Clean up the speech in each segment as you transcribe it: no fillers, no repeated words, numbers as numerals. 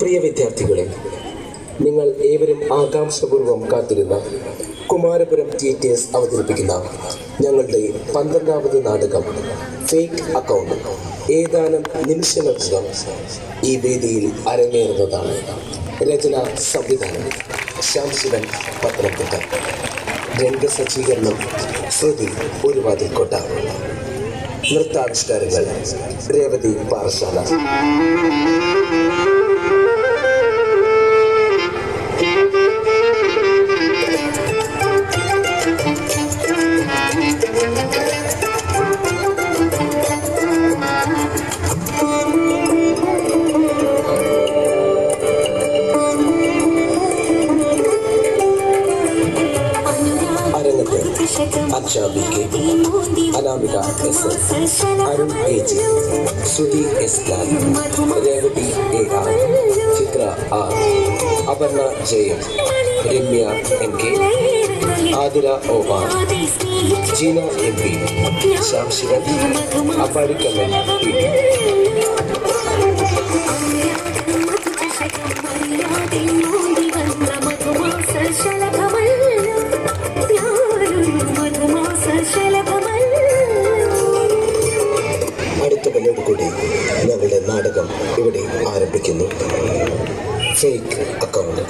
പ്രിയ വിദ്യാർത്ഥികളെ, നിങ്ങൾ ഏവരും ആകാംക്ഷപൂർവ്വം കാത്തിരുന്ന കുമാരപുരം തിയേറ്റേഴ്സ് അവതരിപ്പിക്കുന്ന ഞങ്ങളുടെ 12ാമത് നാടകം ഫേക്ക് അക്കൗണ്ട് ഏതാനും നിമിഷങ്ങൾക്കകം ഈ വേദിയിൽ അരങ്ങേറുന്നതാണ്. രചന സംവിധാനം ശ്യാം ശിവൻ പത്തനംതിട്ട. രംഗസജ്ജീകരണം ശ്രുതി Oruvathilkotta. നൃത്താവിഷ്കാരങ്ങൾ Revathi Parassala. Achha B K, Anamika S S, Arun A G, Sruthi S Lal, Revathi A R, Chithra R, Aparna J M, Ramya M K, Athira O R, Jeena M P, Shyam Sivan, Appadikkannan P. അടുത്ത ഞങ്ങളുടെ നാടകം ഇവിടെ ആരംഭിക്കുന്നു. Fake account.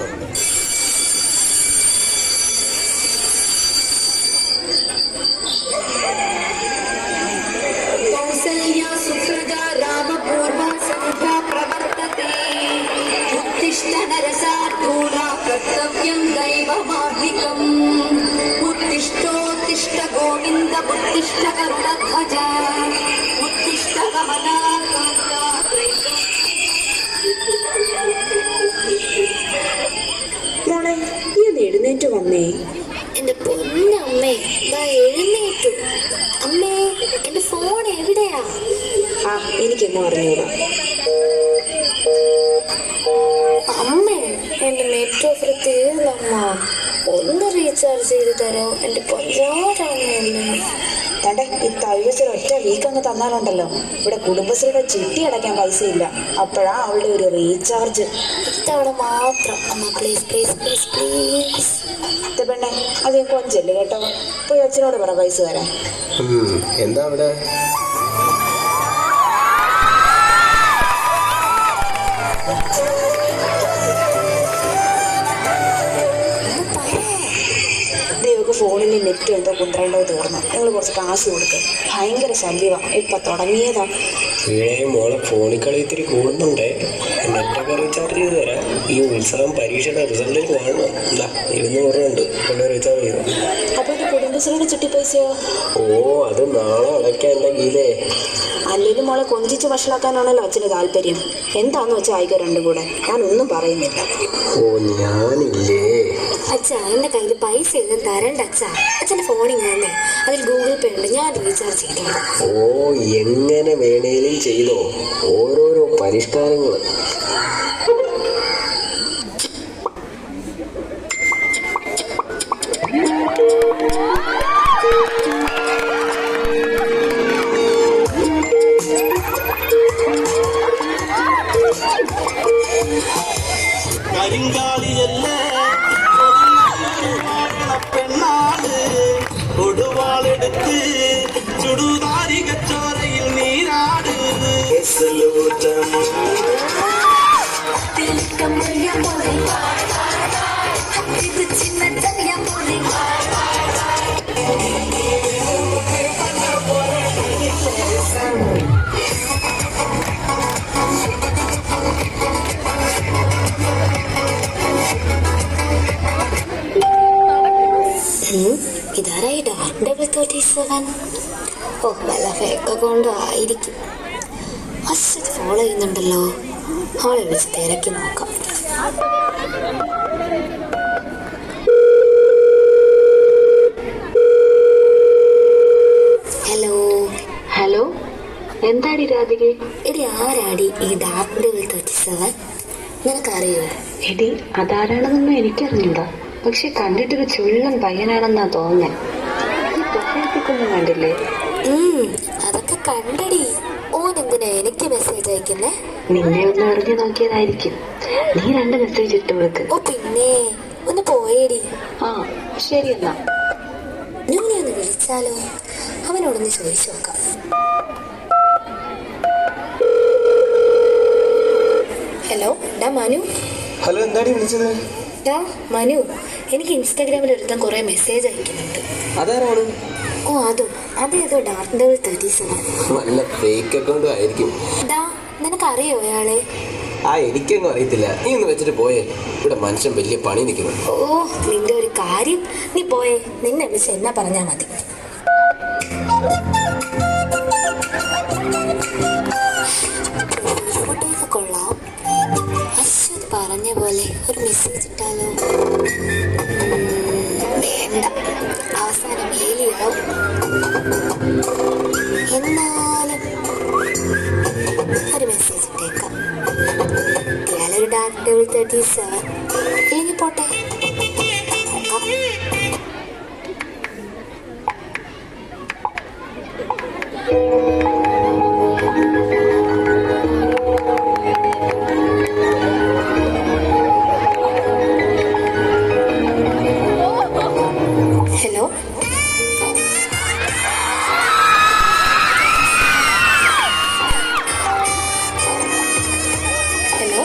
ഗോവിന്ദ ഉത്തിഷ്ഠ കരുണധ്വജ ഉത്തിഷ്ഠ മോളെ, നീ ഒന്ന് എഴുന്നേറ്റ് വന്നേ. എന്റെ പൊന്നമ്മേ, എഴുന്നേറ്റു. അമ്മേ, എന്റെ ഫോൺ എവിടെയാ? എനിക്കൊന്നും അറിഞ്ഞൂടാ. അമ്മേ, എന്റെ നെറ്റ് ഓഫർ തീർന്നമ്മ. ഒന്ന് റീചാർജ് ചെയ്ത് തരോ എന്റെ പൊന്നാരമ്മയല്ലേ. തന്റെ ഈ തൈവച്ചൊരു ഒറ്റ വീക്ക് അങ്ങ് തന്നാലുണ്ടല്ലോ, ഇവിടെ കുടുംബശ്രീയുടെ ചിട്ടി അടയ്ക്കാൻ പൈസ ഇല്ല. അപ്പോഴാ അവളുടെ ഒരു റീചാർജ്. ഇത്തവണ മാത്രം അമ്മ, പ്ലീസ് പ്ലീസ് പ്ലീസ് പ്ലീസ്. പെണ്ണെ, അത് കൊഞ്ചല്ലേ കേട്ടോ. പോയി അച്ഛനോട് പറ പൈസ തരാൻ. എന്താ അവിടെ? ഫോണിൽ നെറ്റ് എന്തോ കുന്ത്രണ്ടോ തീർന്നു. നിങ്ങൾ കുറച്ച് കാശ് കൊടുക്കുക. ഭയങ്കര ശല്യമാണ്. ഇപ്പൊ തുടങ്ങിയതാ. മോളെ ഫോണിൽ കളി ഇത്തിരി കൂടുന്നുണ്ടേ. നെറ്റൊക്കെ റീചാർജ് ചെയ്ത് തരാം. ഈ ഉത്സവം പരീക്ഷയുടെ റിസൾട്ടിൽ കാണണം. 200 ഉണ്ട്, കൊണ്ട് റീചാർജ് ചെയ്തു. അപ്പൊ ഇത് കുടുംബശ്രീയുടെ ചിട്ടി പൈസയോ? അത് നാളെ അടയ്ക്കാൻ എൻ്റെ കീഴേ. അല്ലെങ്കിൽ മോളെ കൊഞ്ചിച്ച് വഷളാക്കാനാണല്ലോ അച്ഛന് താല്പര്യം. എന്താന്ന് വെച്ചാൽ ആയിക്കോ രണ്ടും കൂടെ. ഞാനൊന്നും പറയുന്നില്ല. ഞാനില്ലേ അച്ഛാ, എന്റെ കയ്യിൽ പൈസ ഒന്നും തരണ്ട അച്ഛാ. അച്ഛൻ്റെ ഫോണിൽ വന്നേ, അതിൽ ഗൂഗിൾ പേ ഉണ്ട്, ഞാൻ റീചാർജ് ചെയ്തോളാം. എങ്ങനെ വേണേലും ചെയ്തോ. ഓരോരോ പരിഷ്കാരങ്ങൾ. കരിങ്കാലിയല്ലേ പെണ്ണാട് കൊടുവാളെടുത്ത് ചുടുതാരികച്ചോരയിൽ നീരാട്. ഇതാരായി ഡബിൾ 37? വല്ല ഫേക്ക് അക്കൗണ്ടും ആയിരിക്കും. അച്ഛൻ ഫോളോ ചെയ്യുന്നുണ്ടല്ലോ. അവളെ വിളിച്ച് തിരക്കി നോക്കാം. ഹലോ ഹലോ, എന്താടി രാധികെ? എടി, ആരാടി ഈ ഡാർക്ക് ഡബിൾ 37? നിനക്കറിയോ? എടി, അതാരാണെന്നൊന്നും എനിക്കറിഞ്ഞൂടാ. പക്ഷെ കണ്ടിട്ടൊരു ചുള്ളൻ പയ്യനാണെന്നാ തോന്നുന്നേ. പ്രൊഫൈലൊന്നും കണ്ടില്ലേ? അതൊക്കെ കണ്ടടി. ഓൻ എന്തിനാ എനിക്ക് മെസ്സേജ് അയക്കുന്നേ? നിന്നെ ഒന്ന് അറിഞ്ഞു നോക്കിയതായിരിക്കും. നീ 2 മെസ്സേജ് ഇട്ട് കൊടുക്ക്. ഓ പിന്നെ ഒന്ന് പോയേടി. ആ ശരി എന്നാ. നീ ഒന്ന് വിളിച്ചാലോ? അവനോടൊന്ന് ചോദിച്ചു നോക്കാം. ഹലോ ഡാ മനു. ഹലോ, എന്താടി വിളിച്ചത്? ഡാ മനു, എനിക്ക് ഇൻസ്റ്റാഗ്രാമിൽ ഒരുത്തൻ കുറെ മെസ്സേജ് അയക്കുന്നുണ്ട്. അതാരാണ്? ഓ അതേതോ ഡാർക്ക് ഡെവിൾ 37. നല്ല ഫേക്ക് അക്കൗണ്ടും ആയിരിക്കും. ഡാ നിനക്കറിയോ അയാളെ? എനിക്കൊന്നും അറിയത്തില്ല. നീ ഒന്ന് വെച്ചിട്ട് പോയേ. ഇവിടെ മനുഷ്യൻ വലിയ പണി നിൽക്കുന്നു. ഓ നിന്റെ ഒരു കാര്യം. നീ പോയേ, നിന്നെ വിളിച്ച് എന്നാ പറഞ്ഞാ മതി. ഫോട്ടോയൊക്കെ കൊള്ളാം. അശ്വത് പറഞ്ഞ പോലെ ഒരു മെസ്സേജ് ഇട്ടാലോ? വേണ്ട, അവസാനം വേലിയാവും. എന്നാലും ഒരു മെസ്സേജ് ഇട്ടേക്കാം. ഇയാളൊരു ഡാർക്ക് ഡെവിൾ 37. ഇല്ലെങ്കിൽ പോട്ടെ. ഹലോ ഹലോ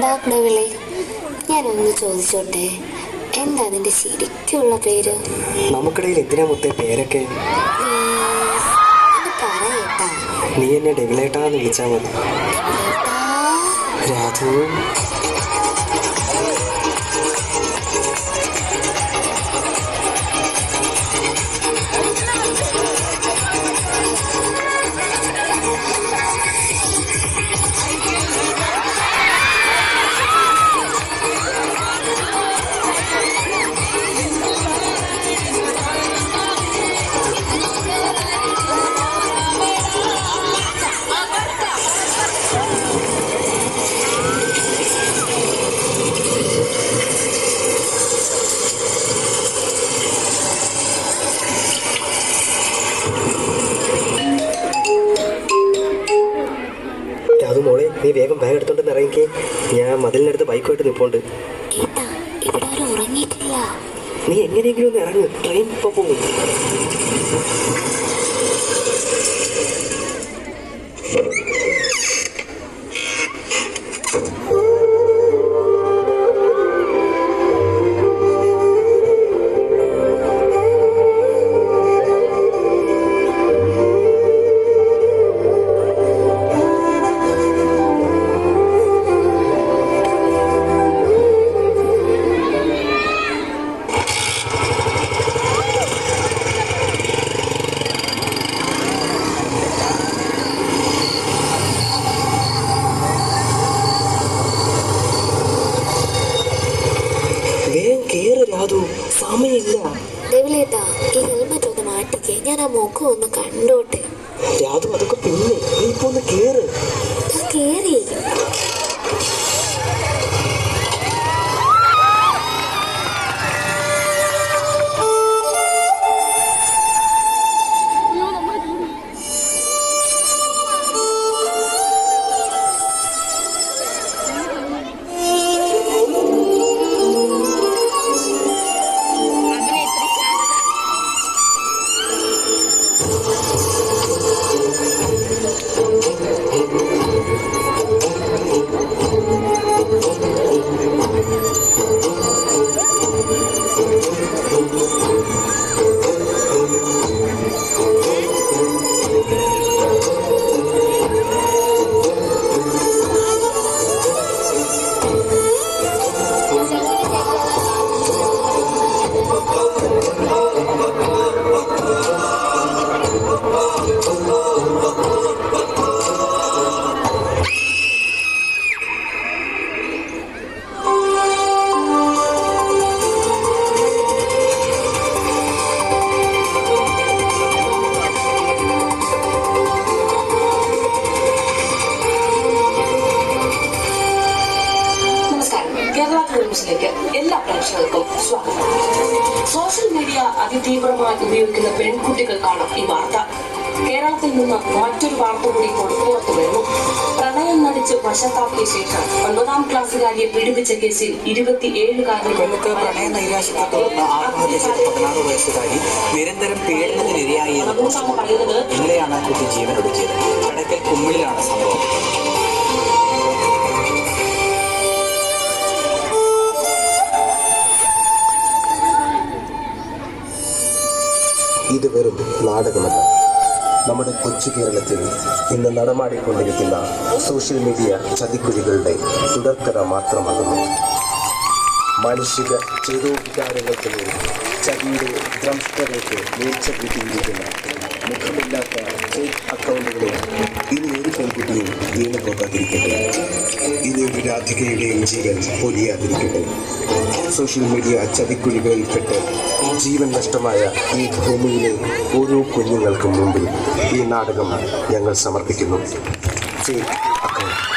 ഡാർക്ക് ഡെവിളെ, ഞാനൊന്ന് ചോദിച്ചോട്ടെ, എന്താ നിന്റെ ശരിക്കുള്ള പേര്? നമുക്കിടയിൽ എന്തിനാ മുത്തേ പേരൊക്കെ? പറയട്ടാ. നീ എന്നെ ഡെവിളേട്ടാന്ന് വിളിച്ചാൽ മതി. രാധു, മോളെ, നീ വേഗം ബാഗ് എടുത്തോണ്ട് ഇറങ്ങിക്കേ. ഞാൻ മതിലിനടുത്ത് ബൈക്കുമായിട്ട് നിൽപ്പുണ്ട്. കേട്ടാ, ഇവിടെ ആരും ഉറങ്ങിയിട്ടില്ല. നീ എങ്ങനെയെങ്കിലും ഒന്ന് ഇറങ്ങ്, ട്രെയിൻ ഇപ്പൊ പോകും. സമയമില്ല. ഡെവിളേട്ടാ, ഈ ഹെൽമെറ്റ് ഒന്ന് മാറ്റിക്കേ, ഞാൻ ആ മുഖം ഒന്ന് കണ്ടോട്ടെ. രാധു, അതൊക്കെ പിന്നെ, നീ ഇപ്പൊ ഒന്ന് കേറ്. കേറി. ന്യൂസിലേക്ക് എല്ലാ പ്രേക്ഷകർക്കും സ്വാഗതം. സോഷ്യൽ മീഡിയ അതിതീവ്രമായി ഉപയോഗിക്കുന്ന പെൺകുട്ടികൾക്കാണ് ഈ വാർത്ത. കേരളത്തിൽ നിന്ന് മറ്റൊരു വാർത്ത കൂടി ഇപ്പോൾ പുറത്തു വരുന്നു. പ്രണയം നടിച്ച് വശത്താക്കിയ ശേഷം 9ാം ക്ലാസ്സുകാരിയെ പീഡിപ്പിച്ച കേസിൽ 27-കാരൻ പ്രണയ നൈരാശ്യത്തെ തുടർന്ന് ആത്മഹത്യ ചെയ്ത 16 വയസ്സുകാരി നിരന്തരം പീഡനത്തിനിരയായി ഇന്നലെയാണ് കുട്ടി ജീവനൊടുക്കിയത്. കടക്കൽ കുമ്മിളിലാണ് സംഭവം. ഇത് വെറും നാടകമല്ല. നമ്മുടെ കൊച്ചു കേരളത്തിൽ ഇന്ന് നടമാടിക്കൊണ്ടിരിക്കുന്ന സോഷ്യൽ മീഡിയ ചതിക്കുഴികളുടെ തുടർക്കഥ മാത്രമാകുന്നു. മാനുഷിക ചേതോവികാരങ്ങൾക്ക് മേൽ ചതിയുടെ ദ്രംഷ്ടതയ്ക്ക് വീഴ്ച കിട്ടിയിരിക്കുന്ന മുഖമില്ലാത്ത ഫേക്ക് അക്കൗണ്ടുകളെ ഇനി ഒരു പെൺകുട്ടിയും വീണു പോകാതിരിക്കട്ടെ. ഇനി ഒരു രാധികയുടെയും ജീവൻ പൊലിയാതിരിക്കട്ടെ. സോഷ്യൽ മീഡിയ ചതിക്കുഴികളിൽപ്പെട്ട് ജീവൻ നഷ്ടമായ ഈ ഭൂമിയിലെ ഓരോ കുഞ്ഞുങ്ങൾക്കും മുമ്പിൽ ഈ നാടകം ഞങ്ങൾ സമർപ്പിക്കുന്നു. Fake account.